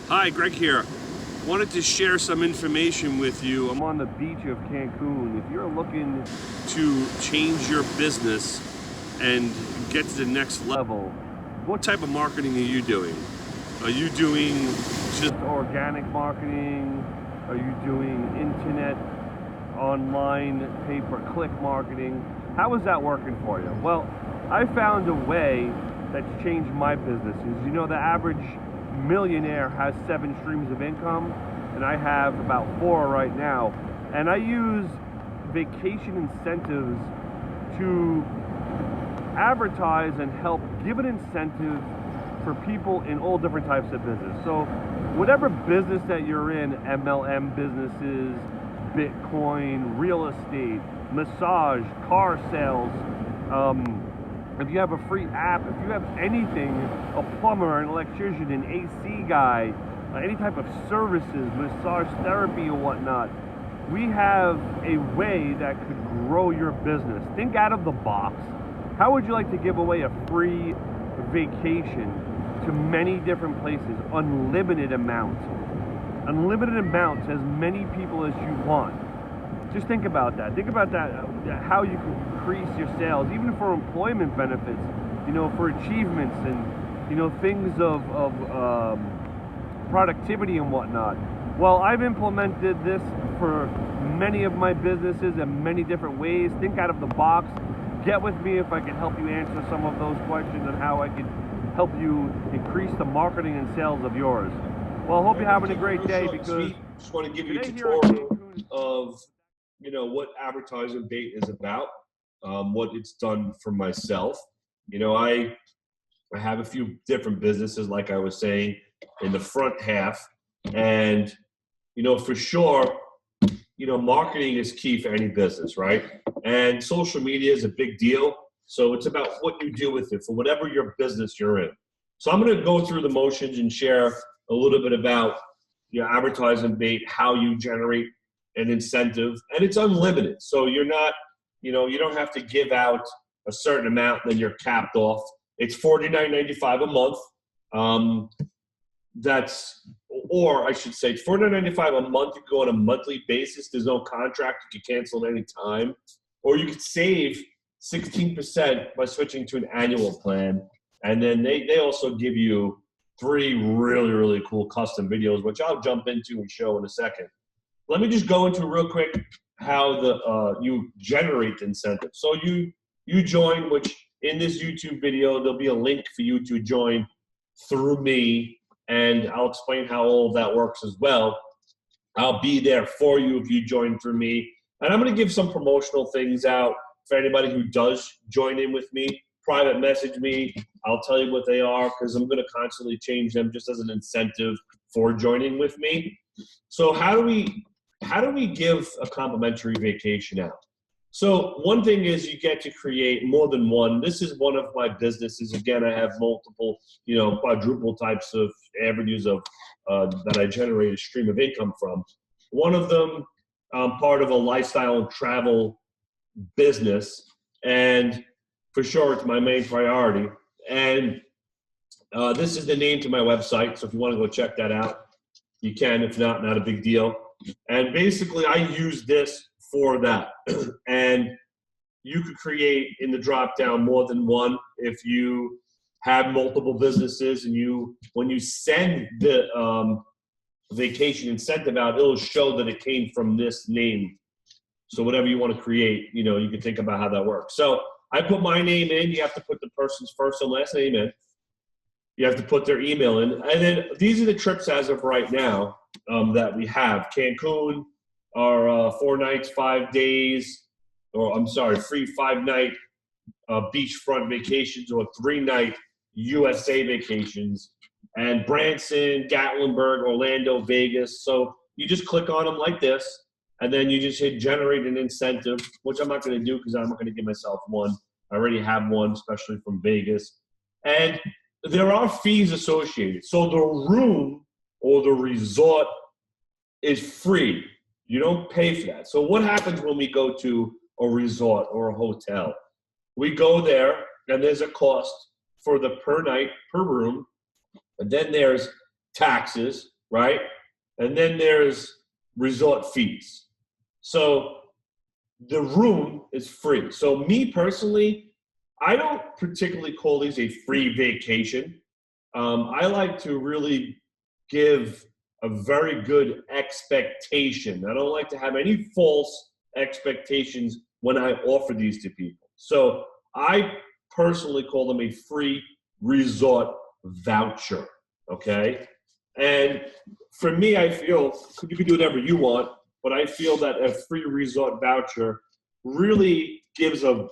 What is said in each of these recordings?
Hi, Greg here. Wanted to share some information with you. I'm on the beach of Cancun. If you're looking to change your business and get to the next level, what type of marketing are you doing? Are you doing just organic marketing? Are you doing internet, online, pay-per-click marketing? How is that working for you? Well, I found a way that's changed my businesses. You know, the average millionaire has 7 streams of income, and I have about 4 right now. And I use vacation incentives to advertise and help give an incentive for people in all different types of business. So whatever business that you're in, MLM businesses, Bitcoin, real estate, massage, car sales, if you have a free app, if you have anything, a plumber, an electrician, an AC guy, any type of services, massage therapy or whatnot, we have a way that could grow your business. Think out of the box. How would you like to give away a free vacation to many different places, unlimited amounts? Unlimited amounts, as many people as you want. Just think about that. Think about that, how you can increase your sales, even for employment benefits, you know, for achievements and, you know, things of productivity and whatnot. Well, I've implemented this for many of my businesses in many different ways. Think out of the box. Get with me if I can help you answer some of those questions and how I can help you increase the marketing and sales of yours. Well, I hope you're having a great day, because just want to give you a today here in tutorial Cancun, of what advertising bait is about, what it's done for myself. I have a few different businesses, like I was saying, in the front half, and for sure, marketing is key for any business, right? And social media is a big deal. So it's about what you do with it for whatever your business you're in. So I'm going to go through the motions and share a little bit about your advertising bait, how you generate an incentive, and it's unlimited. So you're not, you don't have to give out a certain amount, then you're capped off. It's $49.95 a month. Or I should say, it's $49.95 a month. You can go on a monthly basis. There's no contract. You can cancel at any time. Or you could save 16% by switching to an annual plan. And then they also give you 3 really, really cool custom videos, which I'll jump into and show in a second. Let me just go into real quick how you generate the incentive. So you join, which in this YouTube video, there'll be a link for you to join through me, and I'll explain how all of that works as well. I'll be there for you if you join through me. And I'm going to give some promotional things out for anybody who does join in with me. Private message me. I'll tell you what they are, because I'm going to constantly change them just as an incentive for joining with me. So how do we give a complimentary vacation out? So one thing is you get to create more than one. This is one of my businesses. Again, I have multiple, quadruple types of avenues of that I generate a stream of income from. One of them, part of a lifestyle and travel business, and for sure it's my main priority. And this is the name to my website, so if you want to go check that out, you can. If not, not a big deal. And basically, I use this for that. And you could create in the drop down more than one if you have multiple businesses, and when you send the vacation incentive out, it'll show that it came from this name. So whatever you want to create, you can think about how that works. So I put my name in. You have to put the person's first and last name in. You have to put their email in. And then these are the trips as of right now that we have. Cancun are 4 nights, 5 days, free 5-night beachfront vacations, or 3-night USA vacations. And Branson, Gatlinburg, Orlando, Vegas. So you just click on them like this, and then you just hit generate an incentive, which I'm not going to do because I'm not going to give myself one. I already have one, especially from Vegas. And there are fees associated. So the room or the resort is free. You don't pay for that. So what happens when we go to a resort or a hotel? We go there, and there's a cost for the per night, per room. And then there's taxes, right? And then there's resort fees. So the room is free. So me personally, I don't particularly call these a free vacation. I like to really give a very good expectation. I don't like to have any false expectations when I offer these to people. So I personally call them a free resort voucher, okay? And for me, I feel you can do whatever you want, but I feel that a free resort voucher really gives a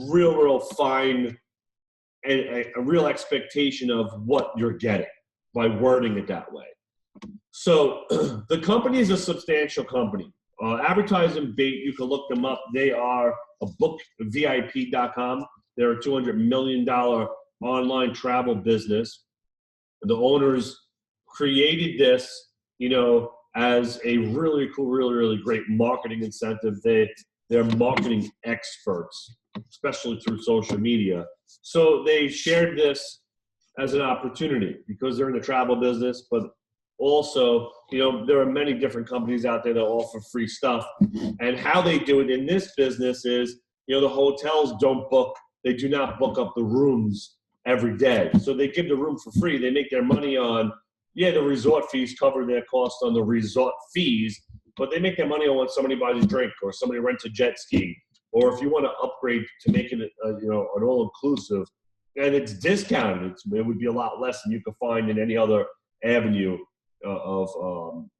real fine and a real expectation of what you're getting by wording it that way. So the company is a substantial company. Advertising Bait, you can look them up. They are a bookvip.com. They're a $200 million online travel business. The owners created this, as a really cool, really great marketing incentive. They're marketing experts, especially through social media. So they shared this as an opportunity because they're in the travel business, but also, there are many different companies out there that offer free stuff. And how they do it in this business is, the hotels they do not book up the rooms every day. So they give the room for free. They make their money on, the resort fees cover their cost on the resort fees, but they make their money on when somebody buys a drink or somebody rents a jet ski, or if you want to upgrade to make it, an all-inclusive, and it's discounted, it would be a lot less than you could find in any other avenue of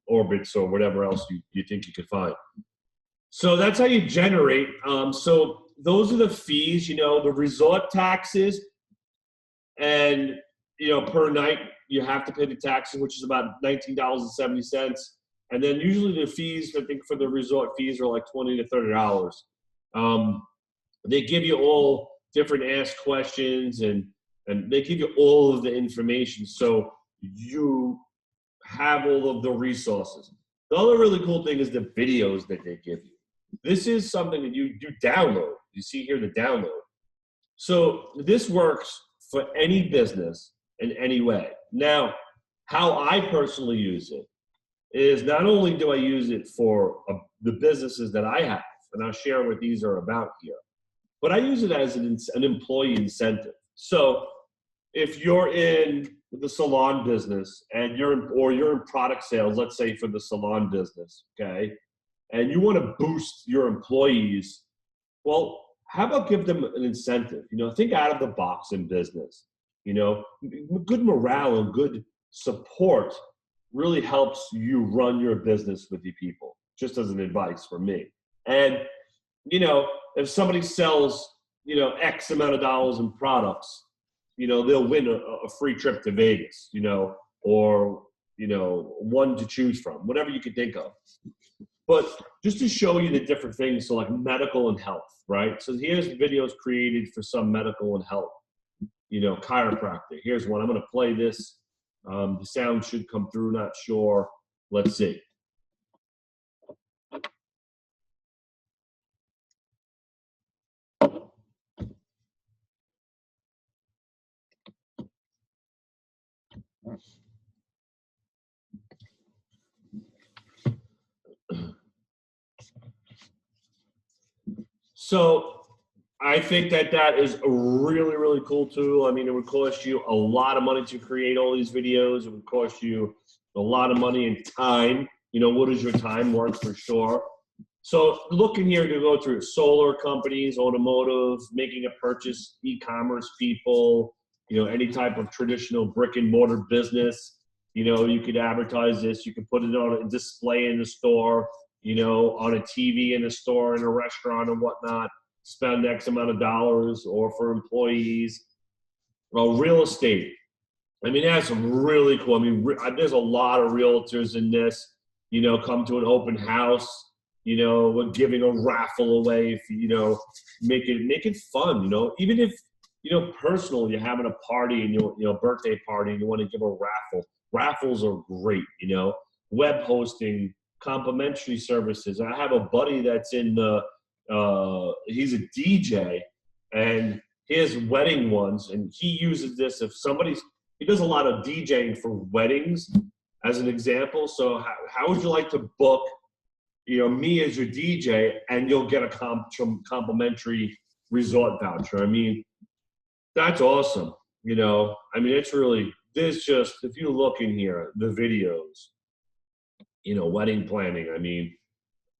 orbits or whatever else you think you could find. So that's how you generate. So those are the fees, the resort taxes, and per night you have to pay the taxes, which is about $19.70. And then usually the fees, I think for the resort fees are like $20 to $30. They give you all different ask questions and they give you all of the information. So you have all of the resources. The other really cool thing is the videos that they give you. This is something that you download. You see here the download. So this works for any business in any way. Now, how I personally use it is not only do I use it for the businesses that I have, and I'll share what these are about here, but I use it as an employee incentive. So if you're in the salon business and you're in product sales, let's say for the salon business, okay, and you want to boost your employees, well, how about give them an incentive? Think out of the box in business. Good morale and good support really helps you run your business with the people, just as an advice from me. And, if somebody sells, X amount of dollars in products, they'll win a free trip to Vegas, or, one to choose from, whatever you can think of. But just to show you the different things, so like medical and health, right? So here's videos created for some medical and health, chiropractic. Here's one. I'm going to play this. The sound should come through, not sure. Let's see. So I think that is a really cool tool. I mean, it would cost you a lot of money to create all these videos. It would cost you a lot of money and time. What is your time worth for sure? So looking here to go through solar companies, automotive, making a purchase, e-commerce people, any type of traditional brick and mortar business. You could advertise this. You could put it on a display in the store, on a TV in a store, in a restaurant and whatnot, spend X amount of dollars, or for employees. Well, real estate. I mean, that's really cool. I mean, there's a lot of realtors in this, come to an open house, we're giving a raffle away, if, make it fun, even if, personal, you're having a party and birthday party and you want to give a raffle. Raffles are great, web hosting, complimentary services. I have a buddy that's in he's a DJ and his wedding ones, and he uses this he does a lot of DJing for weddings, as an example. So how would you like to book, me as your DJ, and you'll get a complimentary resort voucher? I mean, that's awesome. It's really, there's just, if you look in here, the videos, wedding planning. I mean,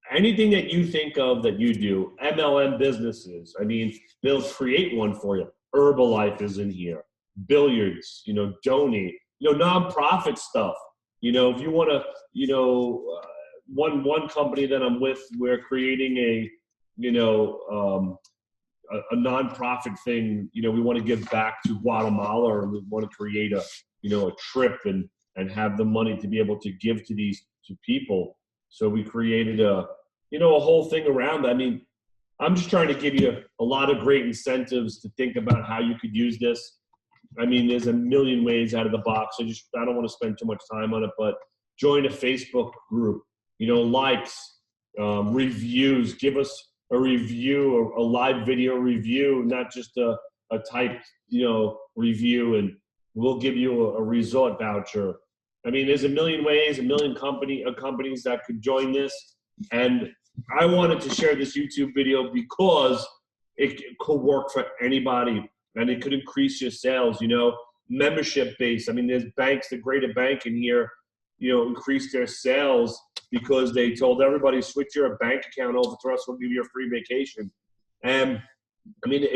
anything that you think of that you do, MLM businesses, I mean, they'll create one for you. Herbalife is in here. Billiards, donate, nonprofit stuff. If you want to, one company that I'm with, we're creating a nonprofit thing. We want to give back to Guatemala, or we want to create a trip and have the money to be able to give to these to people. So we created a whole thing around that. I mean, I'm just trying to give you a lot of great incentives to think about how you could use this. I mean, there's a million ways out of the box. I don't want to spend too much time on it, but join a Facebook group, likes, reviews, give us a review, a live video review, not just a typed, review, and we'll give you a resort voucher. I mean, there's a million ways, a million companies that could join this. And I wanted to share this YouTube video because it could work for anybody, and it could increase your sales, membership base. I mean, there's banks, the greater bank in here, increased their sales because they told everybody, switch your bank account over to us, we'll give you a free vacation. And I mean,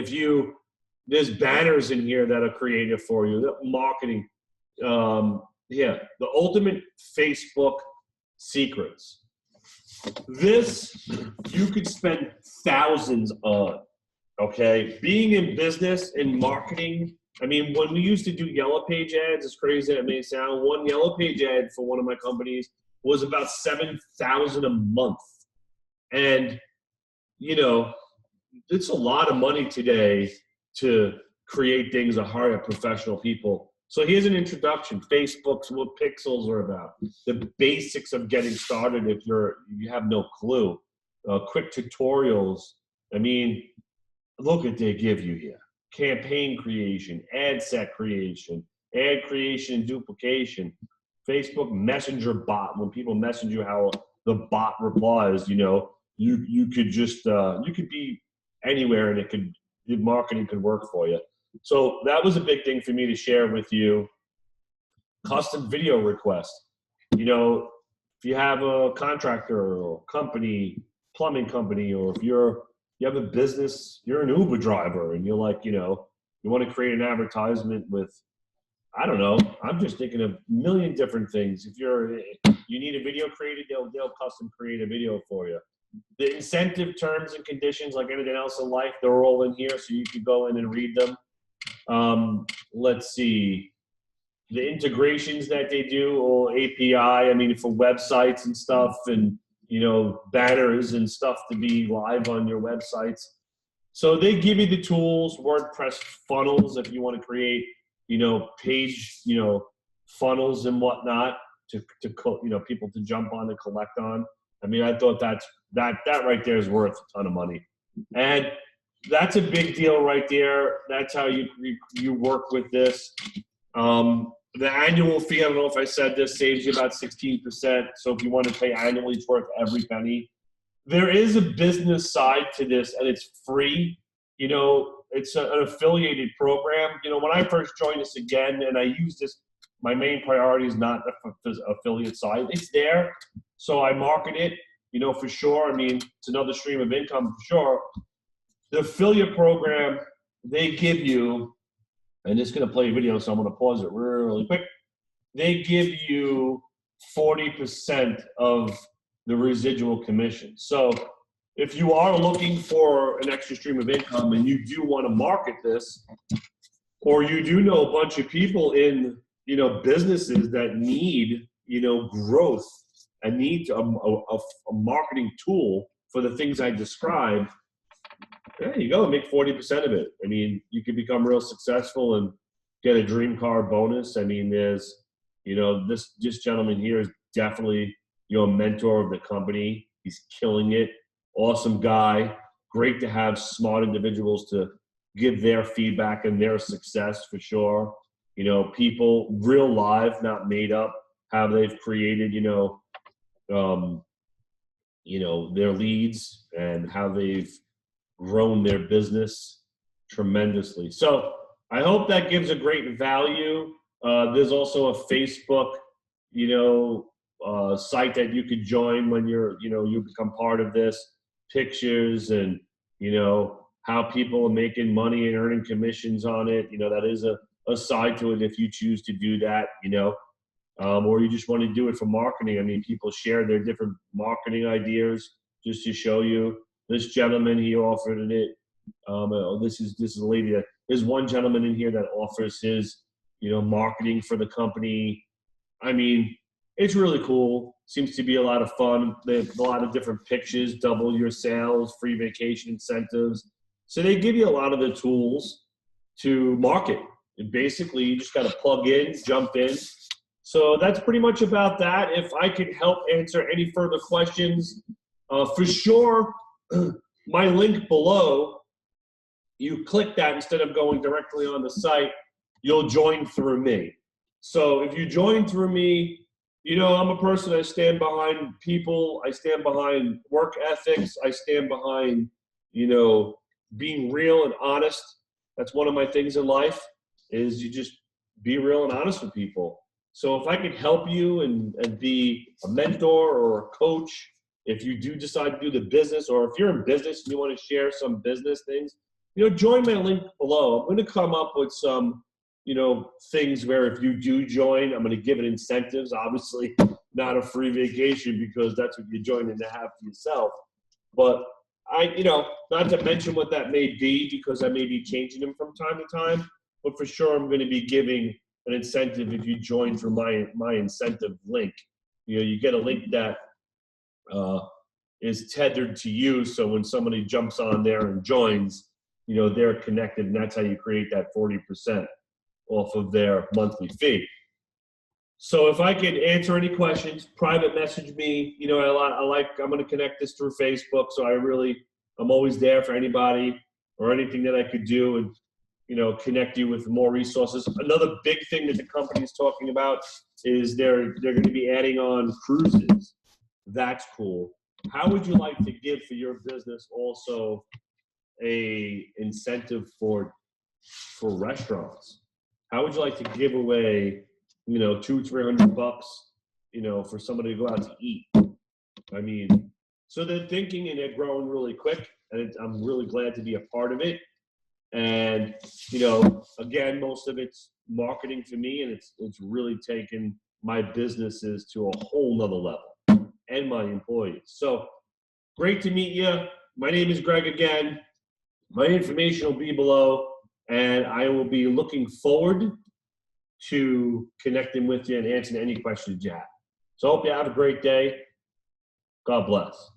there's banners in here that are created for you, marketing. The ultimate Facebook secrets. This, you could spend thousands on, okay? Being in business and marketing, I mean, when we used to do Yellow Page ads, as crazy as it may sound, one Yellow Page ad for one of my companies was about $7,000 a month. And, it's a lot of money today to create things or hire professional people. So here's an introduction. Facebook's what pixels are about. The basics of getting started if you have no clue. Quick tutorials. I mean, look what they give you here. Campaign creation, ad set creation, ad creation and duplication. Facebook Messenger bot. When people message you, how the bot replies, you could just, you could be anywhere and the marketing could work for you. So that was a big thing for me to share with you. Custom video requests. If you have a contractor or company, plumbing company, or if you have a business, you're an Uber driver and you're like, you want to create an advertisement with, I don't know, I'm just thinking of a million different things. If you need a video created, they'll custom create a video for you. The incentive terms and conditions, like anything else in life, they're all in here, so you could go in and read them. Let's see, the integrations that they do, or API, I mean, for websites and stuff, and, banners and stuff to be live on your websites. So they give you the tools, WordPress funnels, if you want to create, page, funnels and whatnot to people to jump on and collect on. I mean, I thought that right there is worth a ton of money. And that's a big deal right there. That's how you work with this. The annual fee, I don't know if I said this, saves you about 16%. So if you want to pay annually, it's worth every penny. There is a business side to this, and it's free. It's an affiliated program. When I first joined this again, and I use this, my main priority is not the affiliate side. It's there, so I market it, for sure. I mean, it's another stream of income for sure. The affiliate program, they give you, and it's going to play a video, so I'm going to pause it really quick. They give you 40% of the residual commission. So if you are looking for an extra stream of income and you do want to market this, or you do know a bunch of people in, businesses that need, growth and need a marketing tool for the things I described, there you go, make 40% of it. I mean, you can become real successful and get a dream car bonus. I mean, there's, this gentleman here is definitely, a mentor of the company. He's killing it. Awesome guy. Great to have smart individuals to give their feedback and their success for sure. People real live, not made up, how they've created, their leads and how they've grown their business tremendously. So I hope that gives a great value. There's also a Facebook, site that you could join when you become part of this. Pictures and, how people are making money and earning commissions on it. That is a side to it if you choose to do that, or you just want to do it for marketing. I mean, people share their different marketing ideas just to show you. This gentleman, he offered it. This is a lady that there's one gentleman in here that offers his, marketing for the company. I mean, it's really cool. Seems to be a lot of fun. They have a lot of different pitches, double your sales, free vacation incentives. So they give you a lot of the tools to market. And basically, you just got to plug in, jump in. So that's pretty much about that. If I could help answer any further questions, for sure, my link below, you click that instead of going directly on the site, you'll join through me. So if you join through me, I'm a person, I stand behind people, I stand behind work ethics, I stand behind, being real and honest. That's one of my things in life, is you just be real and honest with people. So if I could help you and be a mentor or a coach, if you do decide to do the business, or if you're in business and you want to share some business things, join my link below. I'm going to come up with some, things where if you do join, I'm going to give it incentives. Obviously, not a free vacation, because that's what you're joining to have for yourself. But not to mention what that may be, because I may be changing them from time to time. But for sure, I'm going to be giving an incentive if you join through my incentive link. You get a link that is tethered to you, so when somebody jumps on there and joins, they're connected, and that's how you create that 40% off of their monthly fee. So if I could answer any questions, private message me. I'm going to connect this through Facebook, so I'm always there for anybody or anything that I could do, and connect you with more resources. Another big thing that the company is talking about is they're going to be adding on cruises. That's cool. How would you like to give for your business also a incentive for restaurants? How would you like to give away, $200-300, for somebody to go out to eat? I mean, so they're thinking and they're growing really quick, and I'm really glad to be a part of it. And, again, most of it's marketing for me, and it's really taken my businesses to a whole nother level, and my employees. So great to meet you. My name is Greg again. My information will be below, and I will be looking forward to connecting with you and answering any questions you have. So I hope you have a great day. God bless.